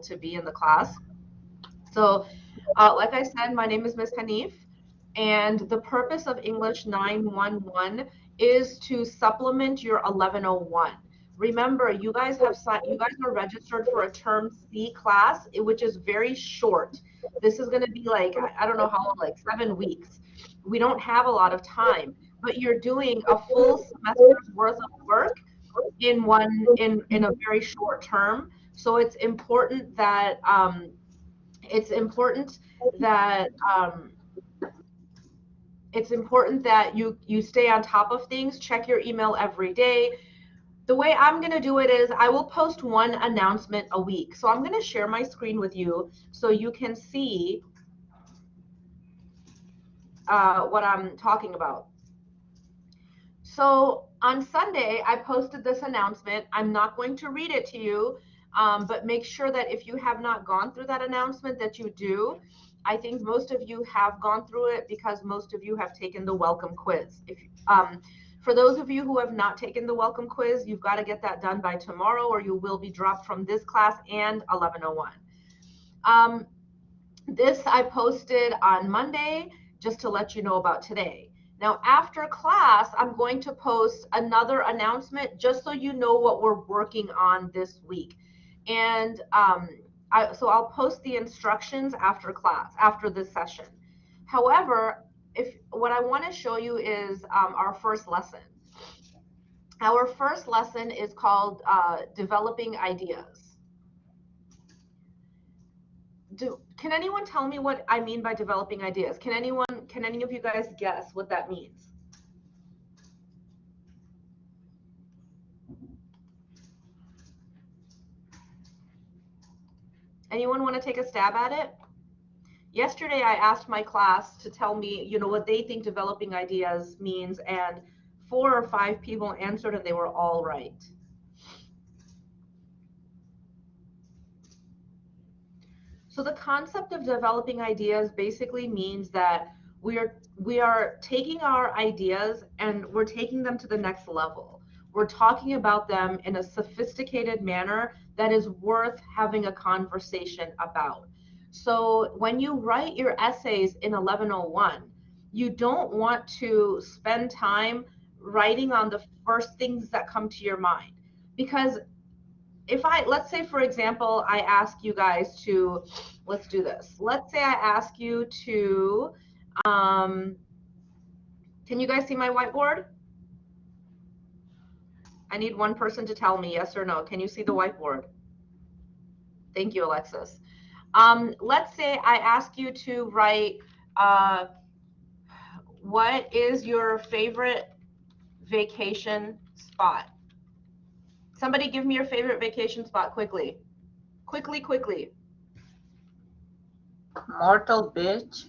to be in the class. So, like I said, my name is Miss Hanif, and the purpose of English 911 is to supplement your 1101. Remember, you guys are registered for a Term C class, which is very short. This is going to be like, I don't know how long, like 7 weeks. We don't have a lot of time, but you're doing a full semester's worth of work in a very short term. So it's important that you stay on top of things, check your email every day. The way I'm going to do it is I will post one announcement a week. So I'm going to share my screen with you so you can see what I'm talking about. So on Sunday, I posted this announcement. I'm not going to read it to you, but make sure that if you have not gone through that announcement, that you do. I think most of you have gone through it because most of you have taken the welcome quiz. For those of you who have not taken the welcome quiz, you've got to get that done by tomorrow or you will be dropped from this class and 1101. This I posted on Monday just to let you know about today. Now, after class, I'm going to post another announcement just so you know what we're working on this week. And so I'll post the instructions after class, after this session. However, what I want to show you is our first lesson. Our first lesson is called Developing Ideas. Can anyone tell me what I mean by developing ideas? Can any of you guys guess what that means? Anyone want to take a stab at it? Yesterday, I asked my class to tell me, what they think developing ideas means, and 4 or 5 people answered, and they were all right. So the concept of developing ideas basically means that we are taking our ideas and we're taking them to the next level. We're talking about them in a sophisticated manner that is worth having a conversation about. So when you write your essays in 1101, you don't want to spend time writing on the first things that come to your mind. Because let's say, for example, I ask you guys to, let's do this. Let's say I ask you to, can you guys see my whiteboard? I need one person to tell me yes or no. Can you see the whiteboard? Thank you, Alexis. Let's say I ask you to write, what is your favorite vacation spot? Somebody give me your favorite vacation spot quickly. Quickly. Myrtle Beach.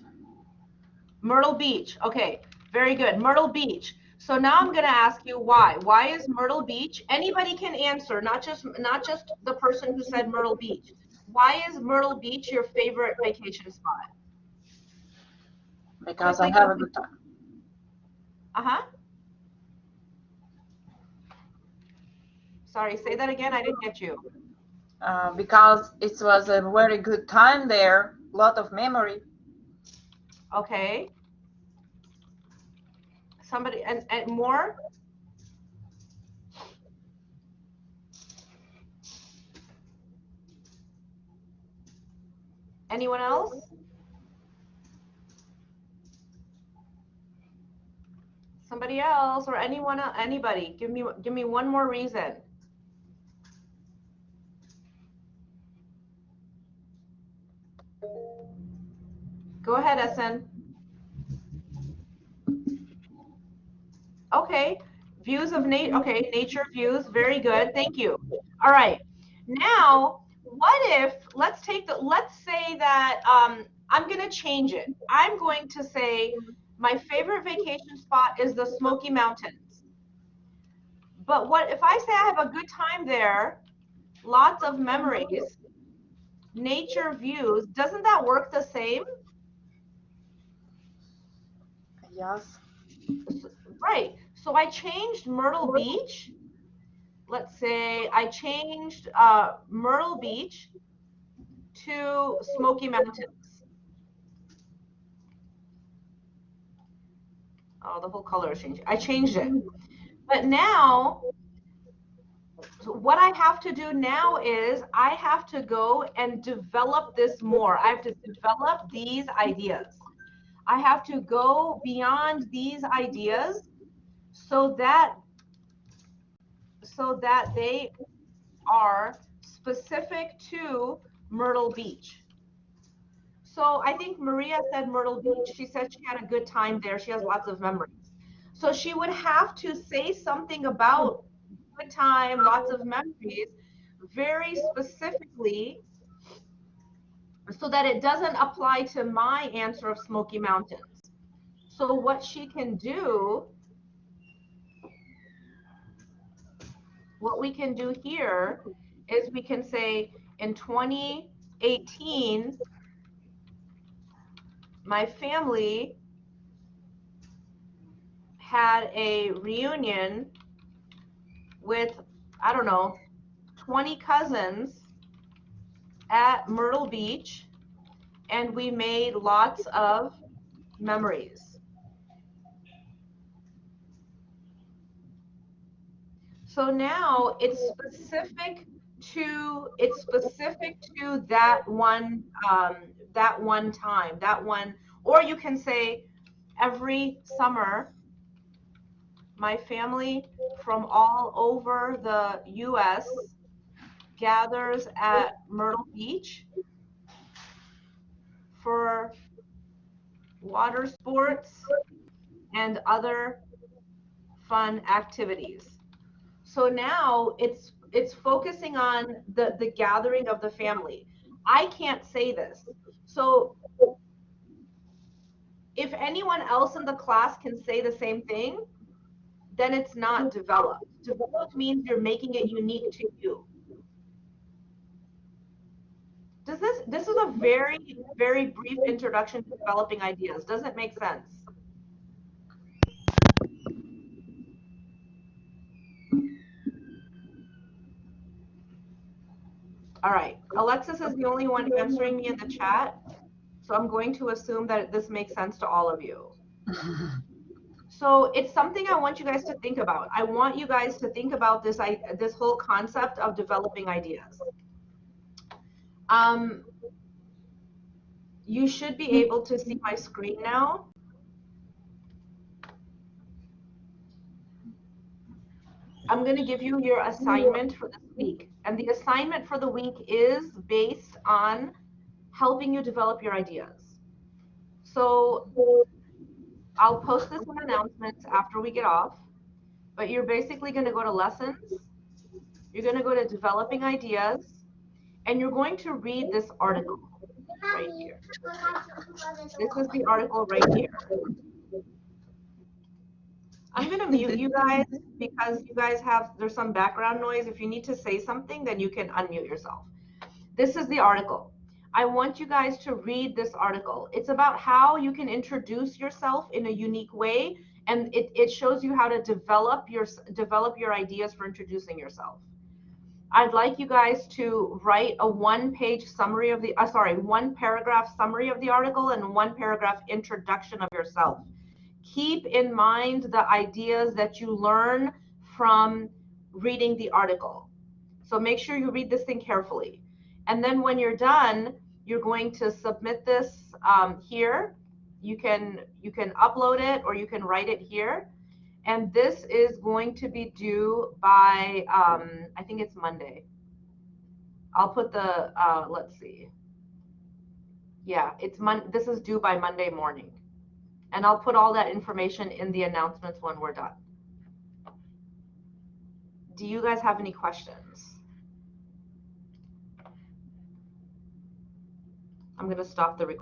Myrtle Beach. Okay, very good. Myrtle Beach. So now I'm going to ask you why. Why is Myrtle Beach? Anybody can answer, not just the person who said Myrtle Beach. Why is Myrtle Beach your favorite vacation spot? Because I have a good time. Uh-huh. Sorry, say that again. I didn't get you. Because it was a very good time there, lot of memory. Okay. Somebody, and more? Anyone else? Somebody else or anybody? Give me one more reason. Go ahead, SN. Okay, views of nature views, very good, thank you. All right, now let's say that I'm gonna change it. I'm going to say my favorite vacation spot is the Smoky Mountains. But what if I say I have a good time there, lots of memories, nature views, doesn't that work the same? Yes. Right, so I changed Myrtle Beach. Let's say I changed Myrtle Beach to Smoky Mountains. Oh, the whole color is changing. I changed it. But now, what I have to do now is I have to go and develop this more. I have to develop these ideas. I have to go beyond these ideas so that they are specific to Myrtle Beach. So I think Maria said Myrtle Beach. She said she had a good time there. She has lots of memories. So she would have to say something about good time, lots of memories, very specifically, so that it doesn't apply to my answer of Smoky Mountains. So what she can do, what we can do here is we can say in 2018, my family had a reunion with, I don't know, 20 cousins at Myrtle Beach, and we made lots of memories. So now it's specific to that one time, that one, or you can say every summer my family from all over the US gathers at Myrtle Beach for water sports and other fun activities. So now it's focusing on the gathering of the family. I can't say this. So if anyone else in the class can say the same thing, then it's not developed. Developed means you're making it unique to you. This is a very, very brief introduction to developing ideas. Does it make sense? All right, Alexis is the only one answering me in the chat, so I'm going to assume that this makes sense to all of you. So it's something I want you guys to think about. I want you guys to think about this whole concept of developing ideas. You should be able to see my screen now. I'm going to give you your assignment for this week. And the assignment for the week is based on helping you develop your ideas. So I'll post this in announcements after we get off, but you're basically going to go to lessons. You're going to go to developing ideas, and you're going to read this article right here. This is the article right here. I'm going to mute you guys because you guys there's some background noise. If you need to say something, then you can unmute yourself. This is the article. I want you guys to read this article. It's about how you can introduce yourself in a unique way, and it shows you how to develop your ideas for introducing yourself. I'd like you guys to write a one-page summary of one paragraph summary of the article and one paragraph introduction of yourself. Keep in mind the ideas that you learn from reading the article. So make sure you read this thing carefully. And then when you're done, you're going to submit this here. You can upload it or you can write it here. And this is going to be due by, I think it's Monday. I'll put the, let's see. Yeah, this is due by Monday morning. And I'll put all that information in the announcements when we're done. Do you guys have any questions? I'm going to stop the recording.